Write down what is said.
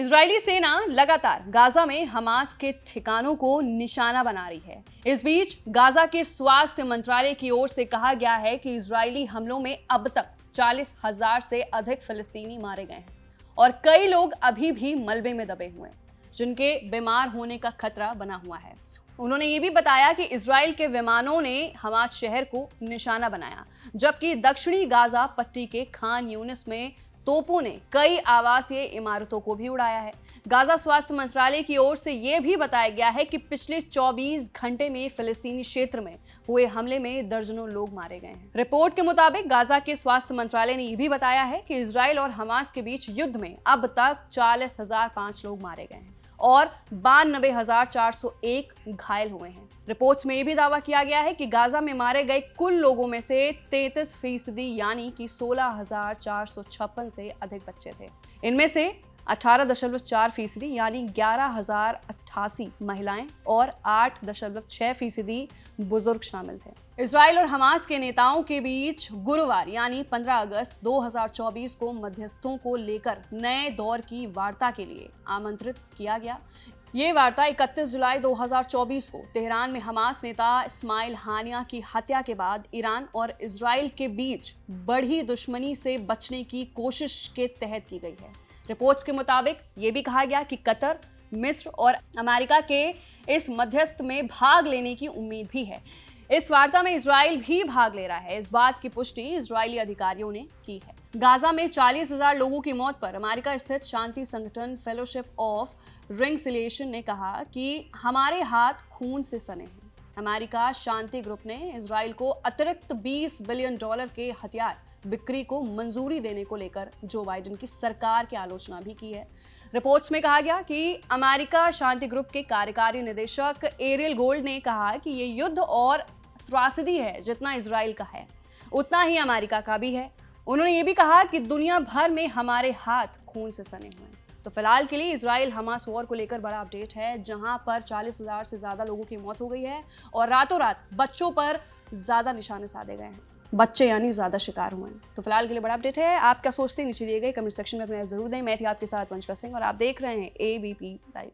Israeli सेना लगातार Gaza में हमास के ठिकानों को निशाना बना रही है। इस बीच गाजा के स्वास्थ्य मंत्रालय की ओर से कहा गया है कि इजरायली हमलों में अब तक 40,000 से अधिक फिलिस्तीनी मारे गए हैं और कई लोग अभी भी मलबे में दबे हुए हैं, जिनके बीमार होने का खतरा बना हुआ है। उन्होंने ये भी बताया कि इजराइल के विमानों ने हमास शहर को निशाना बनाया, जबकि दक्षिणी गाजा पट्टी के खान यूनिस में तोपों ने कई आवासीय इमारतों को भी उड़ाया है। गाजा स्वास्थ्य मंत्रालय की ओर से यह भी बताया गया है कि पिछले 24 घंटे में फिलिस्तीनी क्षेत्र में हुए हमले में दर्जनों लोग मारे गए हैं। रिपोर्ट के मुताबिक गाजा के स्वास्थ्य मंत्रालय ने यह भी बताया है कि इजराइल और हमास के बीच युद्ध में अब तक 40,005 लोग मारे गए हैं और 92,401 घायल हुए हैं। रिपोर्ट्स में यह भी दावा किया गया है कि गाजा में मारे गए कुल लोगों में से 33% यानी कि 16,456 से अधिक बच्चे थे। इनमें से 18.4% यानी 11,088 महिलाएं और 8.6% बुजुर्ग शामिल थे। इजराइल और हमास के नेताओं के बीच गुरुवार यानी 15 अगस्त 2024 को मध्यस्थों को लेकर नए दौर की वार्ता के लिए आमंत्रित किया गया। ये वार्ता 31 जुलाई 2024 को तेहरान में हमास नेता इस्माइल हानिया की हत्या के बाद ईरान और इजराइल के बीच बढ़ी दुश्मनी से बचने की कोशिश के तहत की गई है। रिपोर्ट्स के मुताबिक ये भी कहा गया कि कतर, मिस्र और अमेरिका के इस मध्यस्थ में भाग लेने की उम्मीद भी है। इस वार्ता में इजराइल भी भाग ले रहा है। इस बात की पुष्टि इजरायली अधिकारियों ने की है। गाजा में 40,000 लोगों की मौत पर अमेरिका स्थित शांति संगठन फेलोशिप ऑफ रिकंसिलिएशन ने कहा कि हमारे हाथ खून से सने हैं। अमेरिका शांति ग्रुप ने इजराइल को अतिरिक्त $20 बिलियन के हथियार बिक्री को मंजूरी देने को लेकर जो बाइडेन की सरकार की आलोचना भी की है। रिपोर्ट्स में कहा गया कि अमेरिका शांति ग्रुप के कार्यकारी निदेशक एरियल गोल्ड ने कहा कि ये युद्ध और त्रासदी है, जितना इजराइल का है उतना ही अमेरिका का भी है। उन्होंने ये भी कहा कि दुनिया भर में हमारे हाथ खून से सने हुए हैं। तो फिलहाल के लिए इजराइल हमास वॉर को लेकर बड़ा अपडेट है, जहां पर 40,000 से ज्यादा लोगों की मौत हो गई है और रातों रात बच्चों पर ज्यादा निशाने साधे गए हैं। बच्चे यानी ज्यादा शिकार हुए हैं। तो फिलहाल के लिए बड़ा अपडेट है। आप क्या सोचते हैं नीचे दिए गए कमेंट सेक्शन में अपना जरूर दें। मैं थी आपके साथ वंशिका सिंह और आप देख रहे हैं ABP लाइव।